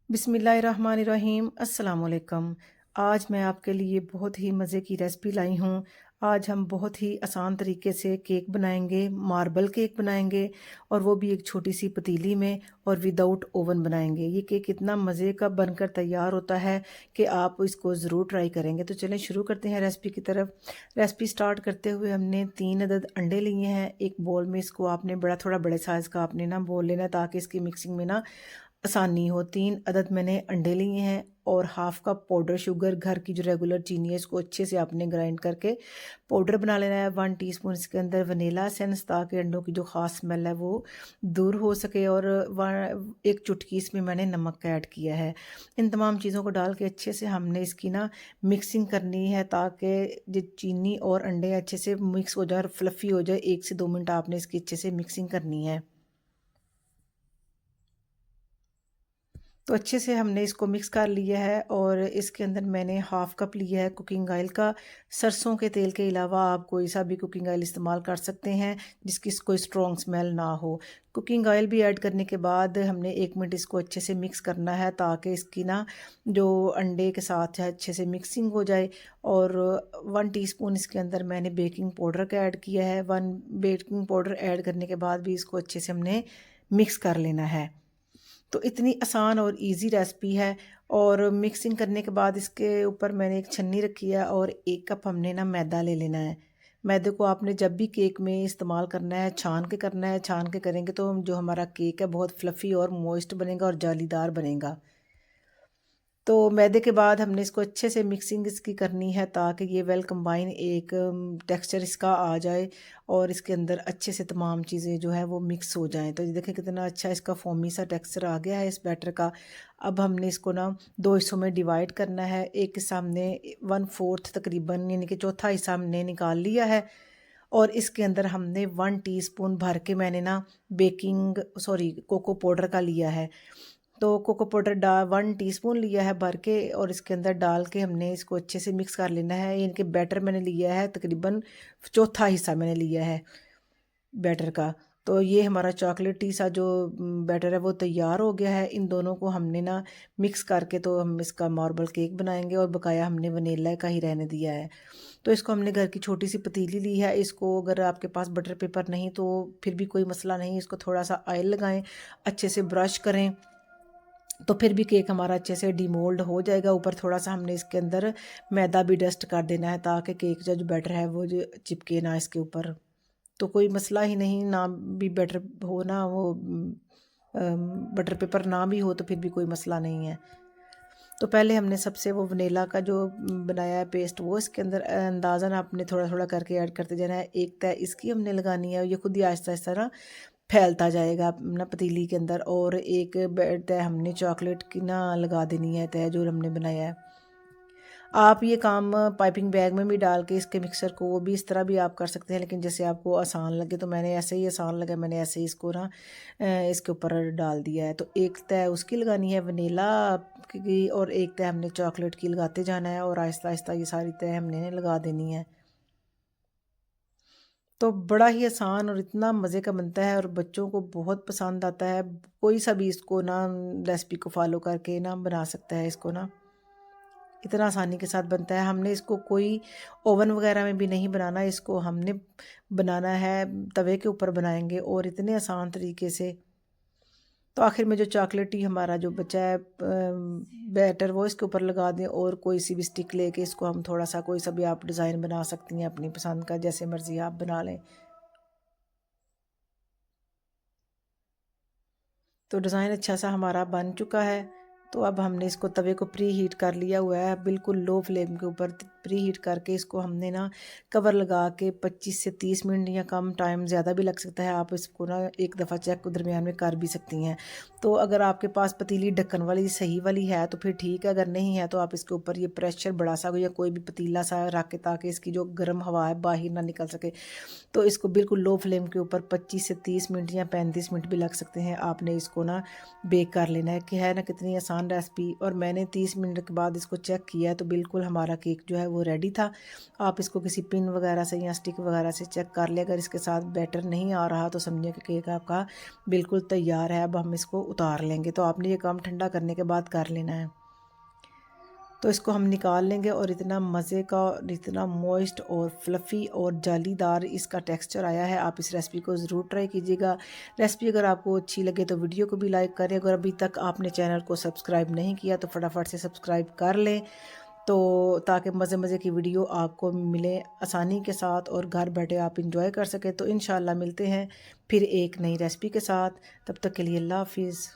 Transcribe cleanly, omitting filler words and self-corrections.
बिस्मिल्लाहिर्रहमानिर्रहीम अस्सलाम वालेकुम। आज मैं आपके लिए बहुत ही मज़े की रेसिपी लाई हूँ। आज हम बहुत ही आसान तरीके से केक बनाएंगे, मार्बल केक बनाएंगे और वो भी एक छोटी सी पतीली में और विदाउट ओवन बनाएंगे। ये केक इतना मज़े का बनकर तैयार होता है कि आप इसको ज़रूर ट्राई करेंगे। तो चलें शुरू करते हैं रेसिपी की तरफ। रेसिपी स्टार्ट करते हुए हमने 3 अदद अंडे लिए हैं। एक बोल में इसको आपने थोड़ा बड़े साइज़ का आपने ना बोल लेना ताकि इसकी मिक्सिंग में ना आसानी हो। 3 अदद मैंने अंडे लिए हैं और हाफ कप पाउडर शुगर, घर की जो रेगुलर चीनी है इसको अच्छे से आपने ग्राइंड करके पाउडर बना लेना है। 1 टीस्पून इसके अंदर वनीला एसेंस ताकि अंडों की जो ख़ास स्मेल है वो दूर हो सके और एक चुटकी इसमें मैंने नमक ऐड किया है। इन तमाम चीज़ों को डाल के अच्छे से हमने इसकी ना मिक्सिंग करनी है ताकि जो चीनी और अंडे अच्छे से मिक्स हो जाए और फ्लफ़ी हो जाए। 1 से 2 मिनट आपने इसकी अच्छे से मिक्सिंग करनी है। तो अच्छे से हमने इसको मिक्स कर लिया है और इसके अंदर मैंने हाफ़ कप लिया है कुकिंग ऑयल का। सरसों के तेल के अलावा आप कोई सा भी कुकिंग ऑयल इस्तेमाल कर सकते हैं जिसकी कोई स्ट्रॉन्ग स्मेल ना हो। कुकिंग ऑयल भी ऐड करने के बाद हमने 1 मिनट इसको अच्छे से मिक्स करना है ताकि इसकी ना जो अंडे के साथ है अच्छे से मिक्सिंग हो जाए। और 1 टीस्पून इसके अंदर मैंने बेकिंग पाउडर का ऐड किया है। 1 बेकिंग पाउडर ऐड करने के बाद भी इसको अच्छे से हमने मिक्स कर लेना है। तो इतनी आसान और इजी रेसिपी है। और मिक्सिंग करने के बाद इसके ऊपर मैंने एक छन्नी रखी है और 1 कप हमने ना मैदा ले लेना है। मैदे को आपने जब भी केक में इस्तेमाल करना है छान के करना है। छान के करेंगे तो जो हमारा केक है बहुत फ्लफ़ी और मॉइस्ट बनेगा और जालीदार बनेगा। तो मैदे के बाद हमने इसको अच्छे से मिक्सिंग इसकी करनी है ताकि ये वेल कंबाइन एक टेक्सचर इसका आ जाए और इसके अंदर अच्छे से तमाम चीज़ें जो है वो मिक्स हो जाएं। तो ये देखें कितना अच्छा इसका फोमी सा टेक्सचर आ गया है इस बैटर का। अब हमने इसको ना 2 हिस्सों में डिवाइड करना है। एक हिस्सा हमने 1/4 तकरीबन यानी कि चौथा हिस्सा हमने निकाल लिया है और इसके अंदर हमने 1 टीस्पून भर के मैंने ना कोको पाउडर का लिया है। तो कोको पाउडर 1 टीस्पून लिया है भर के और इसके अंदर डाल के हमने इसको अच्छे से मिक्स कर लेना है। यानी कि बैटर मैंने लिया है तकरीबन चौथा हिस्सा मैंने लिया है बैटर का। तो ये हमारा चॉकलेटी सा जो बैटर है वो तैयार हो गया है। इन दोनों को हमने ना मिक्स करके तो हम इसका मार्बल केक बनाएंगे और बकाया हमने वनीला का ही रहने दिया है। तो इसको हमने घर की छोटी सी पतीली ली है। इसको अगर आपके पास बटर पेपर नहीं तो फिर भी कोई मसला नहीं। इसको थोड़ा सा ऑयल लगाएं, अच्छे से ब्रश करें तो फिर भी केक हमारा अच्छे से डिमोल्ड हो जाएगा। ऊपर थोड़ा सा हमने इसके अंदर मैदा भी डस्ट कर देना है ताकि केक का जो बैटर है वो जो चिपके ना इसके ऊपर। तो कोई मसला ही नहीं, ना भी बैटर हो ना वो बटर पेपर ना भी हो तो फिर भी कोई मसला नहीं है। तो पहले हमने सबसे वो वनीला का जो बनाया है पेस्ट वो इसके अंदर अंदाज़न आपने थोड़ा थोड़ा करके ऐड करते जाना है। एक तय इसकी हमने लगानी है, ये खुद ही आहिस्ता आहिस्ता ना फैलता जाएगा ना पतीली के अंदर। और एक तय हमने चॉकलेट की ना लगा देनी है तय जो हमने बनाया है। आप ये काम पाइपिंग बैग में भी डाल के इसके मिक्सर को वो भी इस तरह भी आप कर सकते हैं, लेकिन जैसे आपको आसान लगे। तो मैंने ऐसे ही आसान लगा, मैंने ऐसे ही इसको ना इसके ऊपर डाल दिया है। तो एक तय उसकी लगानी है वनीला की और एक तय हमने चॉकलेट की लगाते जाना है और आहिस्ता आहिस्ता ये सारी तय हमने लगा देनी है। तो बड़ा ही आसान और इतना मज़े का बनता है और बच्चों को बहुत पसंद आता है। कोई सा भी इसको ना रेसिपी को फॉलो करके ना बना सकता है इसको ना, इतना आसानी के साथ बनता है। हमने इसको कोई ओवन वगैरह में भी नहीं बनाना, इसको हमने बनाना है तवे के ऊपर बनाएंगे और इतने आसान तरीके से। तो आखिर में जो चॉकलेटी हमारा जो बचा है बैटर वो इसके ऊपर लगा दें और कोई सी भी स्टिक लेके इसको हम थोड़ा सा कोई सा भी आप डिज़ाइन बना सकती हैं अपनी पसंद का, जैसे मर्ज़ी आप बना लें। तो डिज़ाइन अच्छा सा हमारा बन चुका है। तो अब हमने इसको तवे को प्री हीट कर लिया हुआ है, बिल्कुल लो फ्लेम के ऊपर प्री हीट करके इसको हमने ना कवर लगा के 25 से 30 मिनट या कम टाइम, ज़्यादा भी लग सकता है, आप इसको ना एक दफ़ा चेक दरमियान में कर भी सकती हैं। तो अगर आपके पास पतीली ढक्कन वाली सही वाली है तो फिर ठीक है, अगर नहीं है तो आप इसके ऊपर ये प्रेशर बड़ा सा या कोई भी पतीला सा रख के ताकि इसकी जो गर्म हवा है बाहर ना निकल सके। तो इसको बिल्कुल लो फ्लेम के ऊपर 25 से 30 मिनट या 35 मिनट भी लग सकते हैं, आपने इसको ना बेक कर लेना है। कि है ना कितनी आसान रेसिपी। और मैंने 30 मिनट के बाद इसको चेक किया है तो बिल्कुल हमारा केक जो है वो रेडी था। आप इसको किसी पिन वगैरह से या स्टिक वगैरह से चेक कर ले, अगर इसके साथ बैटर नहीं आ रहा तो समझिए कि केक आपका बिल्कुल तैयार है। अब हम इसको उतार लेंगे, तो आपने ये काम ठंडा करने के बाद कर लेना है। तो इसको हम निकाल लेंगे और इतना मज़े का और इतना मॉइस्ट और फ्लफ़ी और जालीदार इसका टेक्सचर आया है। आप इस रेसिपी को ज़रूर ट्राई कीजिएगा। रेसिपी अगर आपको अच्छी लगे तो वीडियो को भी लाइक करें। अगर अभी तक आपने चैनल को सब्सक्राइब नहीं किया तो फटाफट से सब्सक्राइब कर लें, तो ताकि मज़े मज़े की वीडियो आपको मिले आसानी के साथ और घर बैठे आप इंजॉय कर सकें। तो इंशाल्लाह मिलते हैं फिर एक नई रेसिपी के साथ। तब तक के लिए अल्लाह हाफ़िज़।